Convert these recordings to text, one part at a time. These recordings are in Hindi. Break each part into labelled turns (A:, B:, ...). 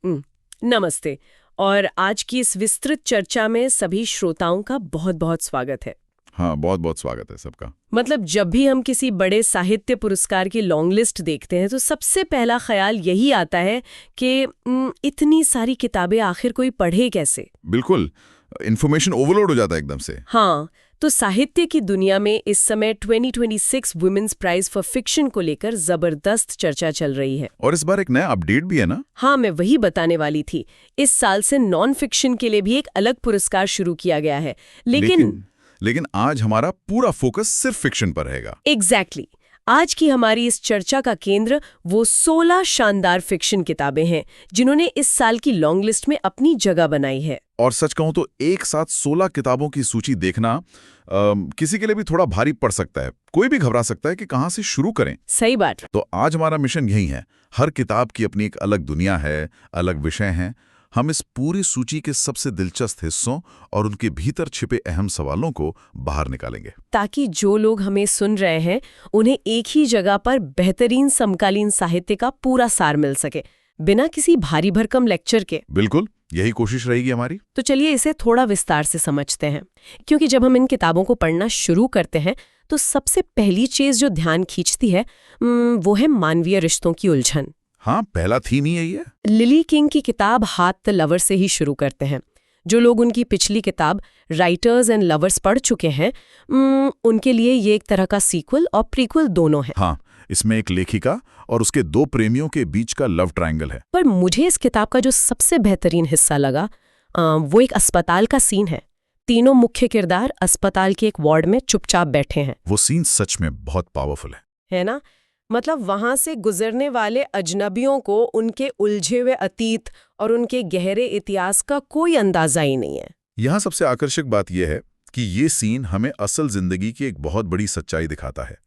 A: नमस्ते। और आज की इस विस्तृत चर्चा में सभी श्रोताओं का बहुत बहुत स्वागत है।
B: हाँ, बहुत बहुत स्वागत है सबका।
A: मतलब जब भी हम किसी बड़े साहित्य पुरस्कार की लॉन्ग लिस्ट देखते हैं तो सबसे पहला ख्याल यही आता है कि इतनी सारी किताबें आखिर कोई पढ़े कैसे।
B: बिल्कुल, इन्फॉर्मेशन ओवरलोड हो जाता है एकदम से।
A: हाँ, तो साहित्य की दुनिया में इस समय 2026 वुमेन्स प्राइज फॉर फिक्शन को लेकर जबरदस्त चर्चा चल रही है।
B: और इस बार एक नया अपडेट भी है ना?
A: हाँ, मैं वही बताने वाली थी। इस साल से नॉन फिक्शन के लिए भी एक अलग पुरस्कार शुरू किया गया है।
B: लेकिन आज हमारा पूरा फोकस सिर्फ फिक्शन पर रहेगा।
A: एग्जैक्टली। आज की हमारी इस चर्चा का केंद्र वो 16 शानदार फिक्शन किताबें हैं जिन्होंने इस साल की लॉन्ग लिस्ट में अपनी जगह बनाई है।
B: और सच कहूं तो एक साथ 16 किताबों की सूची देखना किसी के लिए भी थोड़ा भारी पड़ सकता है। कोई भी घबरा सकता है कि कहां से शुरू करें।
A: सही बात।
B: तो आज हमारा मिशन यही है। हर किताब की अपनी एक अलग दुनिया है, अलग विषय हैं। हम इस पूरी सूची के सबसे दिलचस्प हिस्सों और उनके भीतर छिपे अहम सवालों को बाहर निकालेंगे,
A: ताकि जो लोग हमें सुन रहे हैं उन्हें एक ही जगह पर बेहतरीन समकालीन साहित्य का पूरा सार मिल सके, बिना किसी भारी भरकम लेक्चर के।
B: बिल्कुल, यही कोशिश रहेगी हमारी।
A: तो चलिए इसे थोड़ा विस्तार से समझते हैं, क्योंकि जब हम इन किताबों को पढ़ना शुरू करते हैं तो सबसे पहली चीज जो ध्यान खींचती है वो है मानवीय रिश्तों की उलझन।
B: हाँ, पहला थीम ही यही है।
A: लिली किंग की किताब हाथ द लवर से ही शुरू करते हैं। जो लोग उनकी पिछली किताब राइटर्स एंड लवर्स पढ़ चुके हैं उनके लिए ये एक तरह का सीक्वल और प्रीक्वल दोनों है।
B: हाँ, इसमें एक लेखिका और उसके दो प्रेमियों के बीच का लव ट्रायंगल है।
A: पर मुझे इस किताब का जो सबसे बेहतरीन हिस्सा लगा वो एक अस्पताल का सीन है। तीनों मुख्य किरदार अस्पताल के एक वार्ड में चुपचाप बैठे हैं।
B: वो सीन सच में बहुत पावरफुल
A: है ना? मतलब वहां से गुजरने वाले अजनबियों को उनके उलझे हुए अतीत और उनके गहरे इतिहास का कोई अंदाजा ही नहीं है।
B: यहाँ सबसे आकर्षक बात यह है कि ये सीन हमें असल जिंदगी की एक बहुत बड़ी सच्चाई दिखाता है।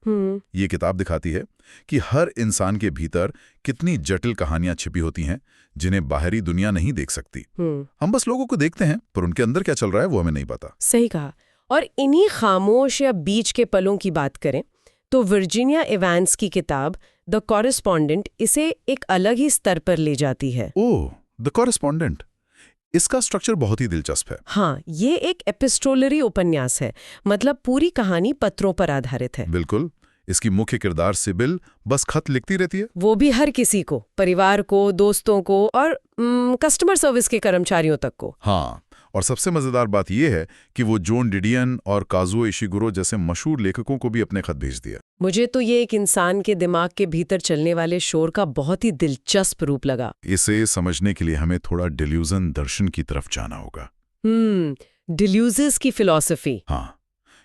B: ये किताब दिखाती है कि हर इंसान के भीतर कितनी जटिल कहानियां छिपी होती हैं जिन्हें बाहरी दुनिया नहीं देख सकती। हम बस लोगों को देखते हैं, पर उनके अंदर क्या चल रहा है वो हमें नहीं पता।
A: सही कहा। और इन्हीं खामोश या बीच के पलों की बात करें तो वर्जीनिया एवांस की किताब द कॉरेस्पॉन्डेंट इसे एक अलग ही स्तर पर ले जाती है।
B: ओह, द कॉरेस्पॉन्डेंट। इसका स्ट्रक्चर बहुत ही दिलचस्प है।
A: हाँ, ये एक एपिस्टोलरी उपन्यास है। मतलब पूरी कहानी पत्रों पर आधारित है।
B: बिल्कुल। इसकी मुख्य किरदार सिबिल बस खत लिखती रहती है। वो
A: भी हर किसी को, परिवार को, दोस्तों को और कस्टमर सर्विस के कर्मचारियों तक को।
B: हाँ, और सबसे मजेदार बात यह है कि वो जोन डिडियन और काजुओ इशिगुरो जैसे मशहूर लेखकों को भी अपने खत भेज दिया।
A: मुझे तो ये एक इंसान के दिमाग के भीतर चलने वाले शोर का बहुत ही दिलचस्प रूप लगा।
B: इसे समझने के लिए हमें थोड़ा डिल्यूजन दर्शन की तरफ जाना होगा।
A: डिल्यूजन्स की फिलॉसफी।
B: हाँ,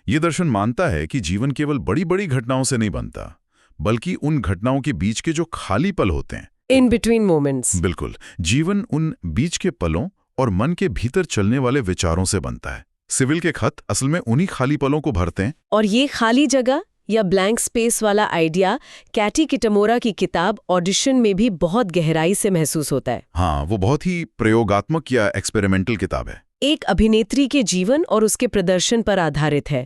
B: ये दर्शन मानता है कि जीवन केवल बड़ी बड़ी घटनाओं से नहीं बनता, बल्कि उन घटनाओं के बीच के जो खाली पल होते हैं,
A: इन बिटवीन मोमेंट्स।
B: बिल्कुल, जीवन उन बीच के पलों और मन के भीतर चलने वाले विचारों से बनता है। सिविल के खत असल में उन्हीं खाली पलों को भरते हैं। और
A: ये खाली जगह या ब्लैंक स्पेस वाला आइडिया कैटी किटामोरा की किताब ऑडिशन में भी बहुत गहराई से महसूस होता है।
B: हाँ, वो बहुत ही प्रयोगात्मक या एक्सपेरिमेंटल किताब है।
A: एक अभिनेत्री के जीवन और उसके प्रदर्शन पर आधारित है।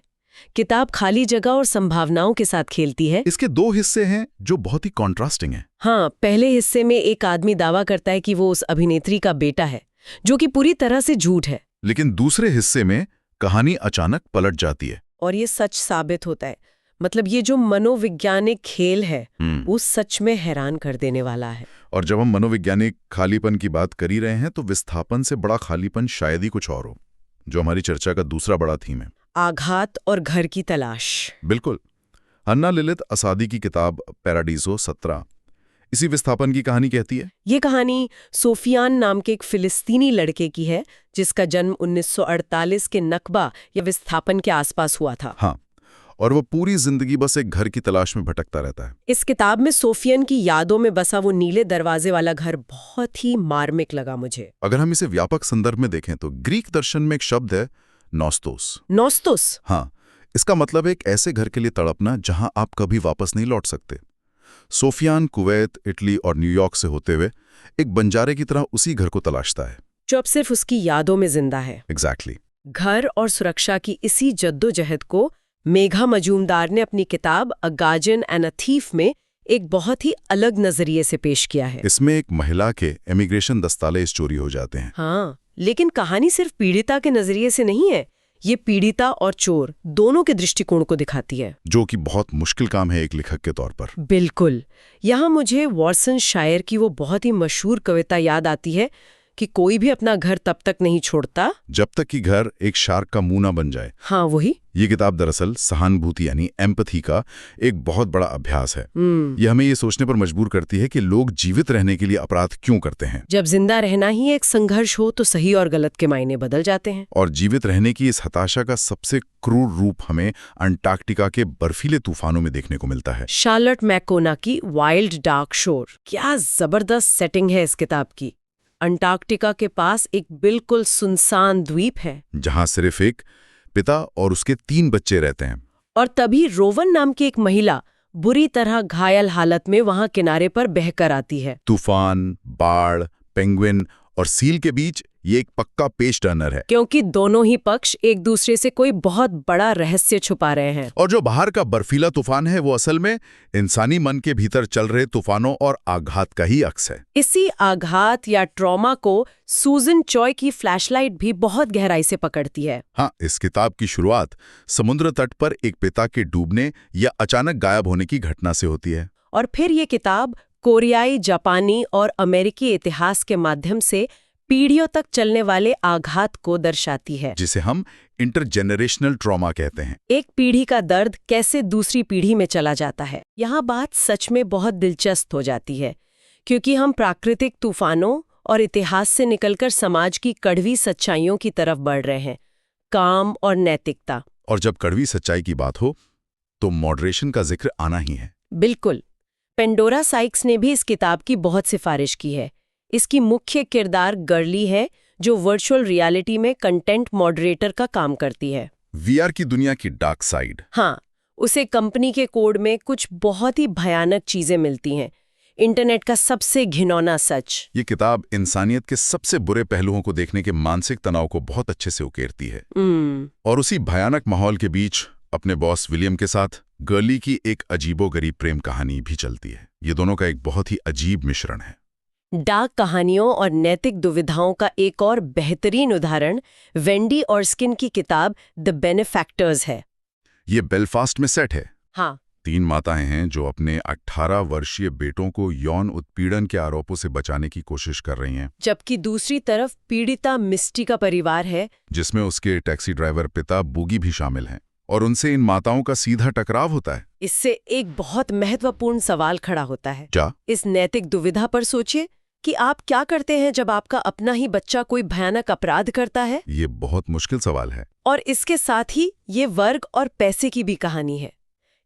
A: किताब खाली जगह और संभावनाओं के साथ खेलती है।
B: इसके दो हिस्से हैं जो बहुत ही कॉन्ट्रास्टिंग हैं।
A: हाँ, पहले हिस्से में एक आदमी दावा करता है कि वो उस अभिनेत्री का बेटा है, जो कि पूरी तरह से झूठ है।
B: लेकिन दूसरे हिस्से में कहानी अचानक पलट जाती है
A: और ये सच साबित होता है। मतलब ये जो मनोवैज्ञानिक खेल है वो सच में हैरान कर देने वाला है।
B: और जब हम मनोवैज्ञानिक खालीपन की बात कर ही रहे हैं तो विस्थापन से बड़ा खालीपन शायद ही कुछ और हो, जो हमारी चर्चा का दूसरा बड़ा थीम है,
A: आघात और घर की तलाश।
B: बिल्कुल। हन्ना लिलित असादी की किताब पैराडीजो 17 इसी विस्थापन की कहानी कहती है।
A: ये कहानी सोफियान नाम के एक फिलिस्तीनी लड़के की है जिसका जन्म 1948 के नकबा या विस्थापन के आसपास हुआ था।
B: हाँ, और वो पूरी जिंदगी बस एक घर की तलाश में भटकता रहता है।
A: इस किताब में सोफियन की यादों में बसा वो नीले दरवाजे वाला घर बहुत ही मार्मिक लगा मुझे।
B: अगर हम इसे व्यापक संदर्भ में देखें तो ग्रीक दर्शन में एक शब्द है नॉस्तोस।
A: नॉस्तोस?
B: हाँ, इसका मतलब है एक ऐसे घर के लिए तड़पना जहां आप कभी वापस नहीं लौट सकते। सोफियान कुवैत, इटली और न्यूयॉर्क से होते हुए एक बंजारे की तरह उसी घर को तलाशता है
A: जो अब सिर्फ उसकी यादों में जिंदा है।
B: एग्जैक्टली।
A: घर और सुरक्षा की इसी जद्दोजहद को मेघा मजूमदार ने अपनी किताब अ गार्जियन एंड अ थीफ में एक बहुत ही अलग नजरिए से पेश किया है।
B: इसमें एक महिला के इमिग्रेशन दस्तावेज चोरी हो जाते हैं।
A: हाँ, लेकिन कहानी सिर्फ पीड़िता के नजरिए से नहीं है, ये पीड़िता और चोर दोनों के दृष्टिकोण को दिखाती है,
B: जो कि बहुत मुश्किल काम है एक लेखक के तौर पर।
A: बिल्कुल। यहाँ मुझे वॉटसन शायर की वो बहुत ही मशहूर कविता याद आती है कि कोई भी अपना घर तब तक नहीं छोड़ता
B: जब तक कि घर एक शार्क का मुंह ना बन जाए।
A: हाँ, वही।
B: ये किताब दरअसल सहानुभूति यानी एम्पैथी का एक बहुत बड़ा अभ्यास है। ये हमें ये सोचने पर मजबूर करती है कि लोग जीवित रहने के लिए अपराध क्यों करते हैं।
A: जब जिंदा रहना ही एक संघर्ष हो तो सही और गलत के मायने बदल जाते हैं।
B: और जीवित रहने की इस हताशा का सबसे क्रूर रूप हमें अंटार्कटिका के बर्फीले तूफानों में देखने को मिलता है।
A: शार्लट मैकोना की वाइल्ड डार्क शोर, क्या जबरदस्त सेटिंग है इस किताब की। अंटार्कटिका के पास एक बिल्कुल सुनसान द्वीप है
B: जहां सिर्फ एक पिता और उसके 3 बच्चे रहते हैं।
A: और तभी रोवन नाम की एक महिला बुरी तरह घायल हालत में वहां किनारे पर बहकर आती है।
B: तूफान, बाढ़, पेंगुइन और सील के बीच ये एक पक्का पेज टर्नर है,
A: क्योंकि दोनों ही पक्ष एक दूसरे से कोई बहुत बड़ा रहस्य छुपा रहे हैं।
B: और जो बाहर का बर्फीला तूफान है वो असल में इंसानी मन के भीतर चल रहे तूफानों और आघात का ही अक्स है।
A: इसी आघात या ट्रॉमा को सूजन चॉय की फ्लैशलाइट भी बहुत गहराई से पकड़ती है।
B: हाँ, इस किताब की शुरुआत समुद्र तट पर एक पिता के डूबने या अचानक गायब होने की घटना से होती है।
A: और फिर ये किताब कोरियाई, जापानी और अमेरिकी इतिहास के माध्यम से पीढ़ियों तक चलने वाले आघात को दर्शाती है,
B: जिसे हम इंटरजेनरेशनल ट्रॉमा कहते हैं।
A: एक पीढ़ी का दर्द कैसे दूसरी पीढ़ी में चला जाता है। यहाँ बात सच में बहुत दिलचस्प हो जाती है, क्योंकि हम प्राकृतिक तूफानों और इतिहास से निकलकर समाज की कड़वी सच्चाइयों की तरफ बढ़ रहे हैं, काम और नैतिकता।
B: और जब कड़वी सच्चाई की बात हो तो मॉडरेशन का जिक्र आना ही है।
A: बिल्कुल। पेंडोरा साइक्स ने भी इस किताब की बहुत सिफारिश की है। इसकी मुख्य किरदार गर्ली है, जो वर्चुअल रियलिटी में कंटेंट मॉडरेटर का काम करती है।
B: वीआर की दुनिया की डार्क साइड।
A: हाँ, उसे कंपनी के कोड में कुछ बहुत ही भयानक चीजें मिलती हैं, इंटरनेट का सबसे घिनौना सच।
B: ये किताब इंसानियत के सबसे बुरे पहलुओं को देखने के मानसिक तनाव को बहुत अच्छे से उकेरती है। और उसी भयानक माहौल के बीच अपने बॉस विलियम के साथ गर्ली की एक अजीबोगरीब प्रेम कहानी भी चलती है। ये दोनों का एक बहुत ही अजीब मिश्रण है।
A: डार्क कहानियों और नैतिक दुविधाओं का एक और बेहतरीन उदाहरण वेंडी ऑर्स्किन की किताब द बेनेफैक्टर्स है।
B: ये बेलफास्ट में सेट है।
A: हाँ।
B: 3 माताएं हैं जो अपने 18 वर्षीय बेटों को यौन उत्पीड़न के आरोपों से बचाने की कोशिश कर रही हैं,
A: जबकि दूसरी तरफ पीड़िता मिस्टी का परिवार है,
B: जिसमें उसके टैक्सी ड्राइवर पिता बूगी भी शामिल हैं। और उनसे इन माताओं का सीधा टकराव होता है।
A: इससे एक बहुत महत्वपूर्ण सवाल खड़ा होता है।
B: क्या?
A: इस नैतिक दुविधा पर सोचिए कि आप क्या करते हैं जब आपका अपना ही बच्चा कोई भयानक अपराध करता है।
B: ये बहुत मुश्किल सवाल है।
A: और इसके साथ ही ये वर्ग और पैसे की भी कहानी है।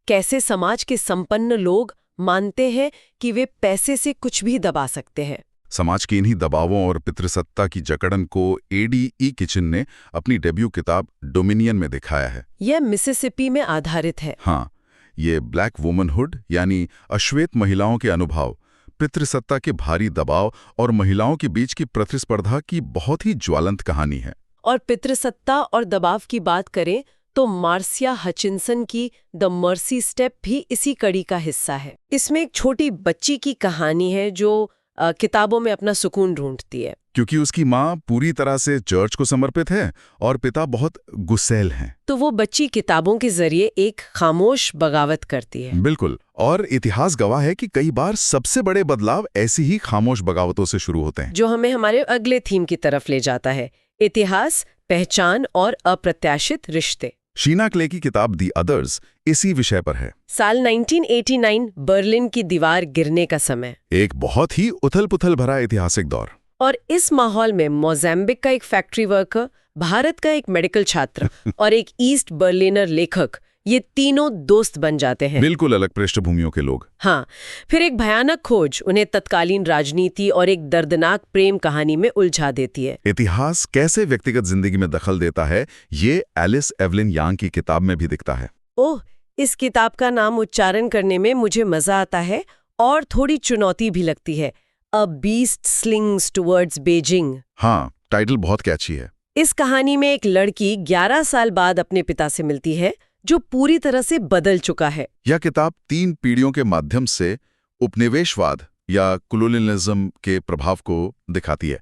A: कैसे समाज के संपन्न लोग मानते हैं कि वे पैसे से कुछ भी दबा सकते हैं।
B: समाज के इन्हीं दबावों और पितृसत्ता की जकड़न को एडी किचन ने अपनी डेब्यू किताब डोमिनियन में दिखाया है।
A: यह मिसिसिपी में आधारित है।
B: हाँ, ये ब्लैक वुमनहुड यानी अश्वेत महिलाओं के अनुभव, पितृसत्ता के भारी दबाव और महिलाओं के बीच की प्रतिस्पर्धा की बहुत ही ज्वलंत कहानी है।
A: और पितृसत्ता और दबाव की बात करें तो मार्सिया हचिंसन की द मर्सी स्टेप भी इसी कड़ी का हिस्सा है। इसमें एक छोटी बच्ची की कहानी है जो किताबों में अपना सुकून ढूंढती है,
B: क्योंकि उसकी माँ पूरी तरह से चर्च को समर्पित है और पिता बहुत गुस्सैल हैं।
A: तो वो बच्ची किताबों के जरिए एक खामोश बगावत करती है।
B: बिल्कुल। और इतिहास गवाह है कि कई बार सबसे बड़े बदलाव ऐसी ही खामोश बगावतों से शुरू होते हैं,
A: जो हमें हमारे अगले थीम की तरफ ले जाता है, इतिहास, पहचान और अप्रत्याशित रिश्ते।
B: शीना क्ले की किताब दी अदर्स इसी विषय पर है।
A: साल 1989 बर्लिन की दीवार गिरने का समय,
B: एक बहुत ही उथल-पुथल भरा ऐतिहासिक दौर।
A: और इस माहौल में मोज़ाम्बिक का एक फैक्ट्री वर्कर, भारत का एक मेडिकल छात्र और एक ईस्ट बर्लिनर लेखक, ये तीनों दोस्त बन जाते हैं।
B: बिल्कुल अलग पृष्ठभूमियों के लोग।
A: हाँ, फिर एक भयानक खोज उन्हें तत्कालीन राजनीति और एक दर्दनाक प्रेम कहानी में उलझा देती है।
B: इतिहास कैसे व्यक्तिगत जिंदगी में दखल देता है, ये एलिस एवलिन यांग की किताब में भी दिखता है।
A: ओह, इस किताब का नाम उच्चारण करने में मुझे मजा आता है और थोड़ी चुनौती भी लगती है। A beast slings towards Beijing.
B: हाँ, टाइटल बहुत कैची है।
A: इस कहानी में एक लड़की 11 साल बाद अपने पिता से मिलती है, जो पूरी तरह से बदल चुका है।
B: यह किताब 3 पीढ़ियों के माध्यम से उपनिवेशवाद या कोलोनियलिज्म के प्रभाव को दिखाती है।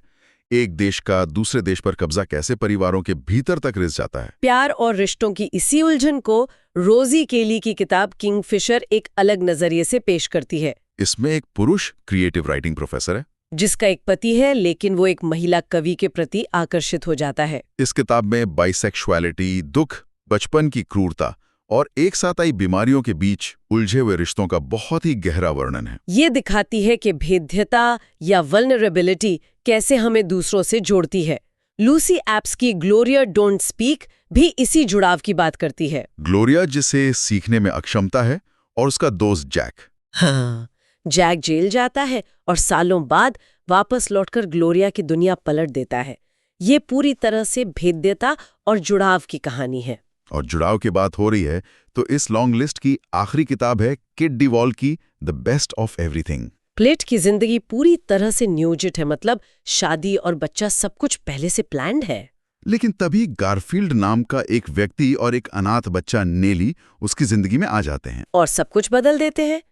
B: एक देश का दूसरे देश पर कब्जा कैसे परिवारों के भीतर तक रिस जाता है।
A: प्यार और रिश्तों की इसी उलझन को रोजी केली की किताब किंगफिशर एक अलग नजरिए से पेश करती है।
B: इसमें एक पुरुष क्रिएटिव राइटिंग प्रोफेसर है
A: जिसका एक पति है, लेकिन वो एक महिला कवि के प्रति आकर्षित हो जाता है।
B: इस किताब में बाइसेक्सुअलिटी, दुख, बचपन की क्रूरता और एक साथ आई बीमारियों के बीच उलझे हुए रिश्तों का बहुत ही गहरा वर्णन है।
A: ये दिखाती है कि भेद्यता या वल्नरेबिलिटी कैसे हमें दूसरों से जोड़ती है। लूसी एप्स की ग्लोरिया डोंट स्पीक भी इसी जुड़ाव की बात करती है।
B: ग्लोरिया जिसे सीखने में अक्षमता है और उसका दोस्त जैक।
A: हाँ, जैक जेल जाता है और सालों बाद वापस लौटकर ग्लोरिया की दुनिया पलट देता है। ये पूरी तरह से भेद्यता और जुड़ाव की कहानी है।
B: और जुड़ाव की बात हो रही है तो इस लॉन्ग लिस्ट की आखिरी किताब है किड डिवॉल की the best of everything.
A: Plate की जिंदगी पूरी तरह से नियोजित है, मतलब शादी और बच्चा सब कुछ पहले से प्लान्ड है।
B: लेकिन तभी गारफील्ड नाम का एक व्यक्ति और एक अनाथ बच्चा नेली उसकी जिंदगी में आ जाते हैं
A: और सब कुछ बदल देते हैं।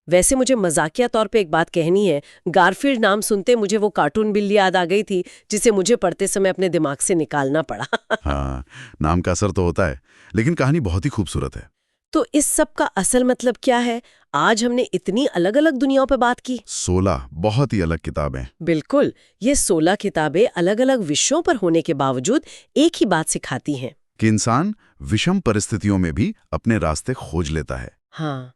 A: वैसे मुझे मजाकिया तौर पे एक बात कहनी है। गारफील्ड नाम सुनते मुझे वो कार्टून बिल्ली याद आ गई थी जिसे मुझे पढ़ते समय अपने दिमाग से निकालना पड़ा।
B: हाँ, नाम का असर तो होता है, लेकिन कहानी बहुत ही खूबसूरत है।
A: तो इस सब का असल मतलब क्या है? आज हमने इतनी अलग अलग दुनियाओं पे बात की।
B: 16 बहुत ही अलग किताबें।
A: बिल्कुल, ये 16 किताबें अलग अलग विषयों पर होने के बावजूद एक ही बात सिखाती हैं
B: कि इंसान विषम परिस्थितियों में भी अपने रास्ते खोज लेता है।
A: हाँ,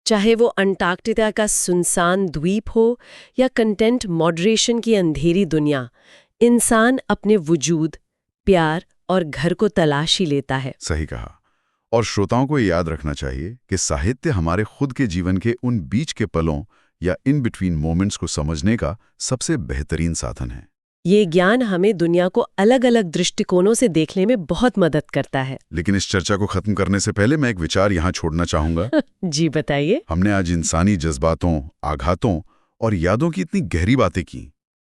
A: चाहे वो अंटार्कटिका का सुनसान द्वीप हो या कंटेंट मॉडरेशन की अंधेरी दुनिया, इंसान अपने वजूद, प्यार और घर को तलाश ही लेता है।
B: सही कहा। और श्रोताओं को याद रखना चाहिए कि साहित्य हमारे खुद के जीवन के उन बीच के पलों या इन बिटवीन मोमेंट्स को समझने का सबसे बेहतरीन साधन है।
A: ये ज्ञान हमें दुनिया को अलग अलग दृष्टिकोणों से देखने में बहुत मदद करता है।
B: लेकिन इस चर्चा को खत्म करने से पहले मैं एक विचार यहाँ छोड़ना चाहूंगा।
A: जी बताइए।
B: हमने आज इंसानी जज्बातों, आघातों और यादों की इतनी गहरी बातें की,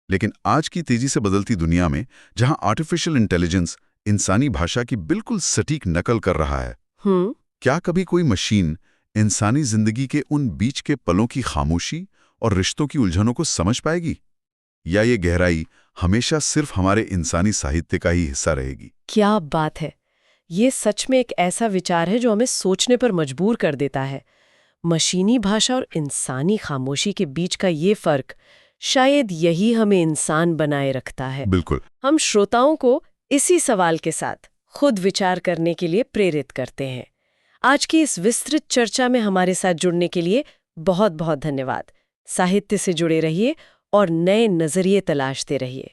B: लेकिन आज की तेजी से बदलती दुनिया में जहां आर्टिफिशियल इंटेलिजेंस इंसानी भाषा की बिल्कुल सटीक नकल कर रहा है, क्या कभी कोई मशीन इंसानी जिंदगी के उन बीच के पलों की खामोशी और रिश्तों की उलझनों को समझ पाएगी? या ये गहराई हमेशा सिर्फ हमारे इंसानी साहित्य का ही हिस्सा रहेगी?
A: क्या बात है! ये सच में एक ऐसा विचार है जो हमें सोचने पर मजबूर कर देता है। मशीनी भाषा और इंसानी खामोशी के बीच का ये फर्क, शायद यही हमें इंसान बनाए रखता है।
B: बिल्कुल।
A: हम श्रोताओं को इसी सवाल के साथ खुद विचार करने के लिए प्रेरित करते हैं। आज की इस विस्तृत चर्चा में हमारे साथ जुड़ने के लिए बहुत बहुत धन्यवाद। साहित्य से जुड़े रहिए और नए नजरिए तलाशते रहिए।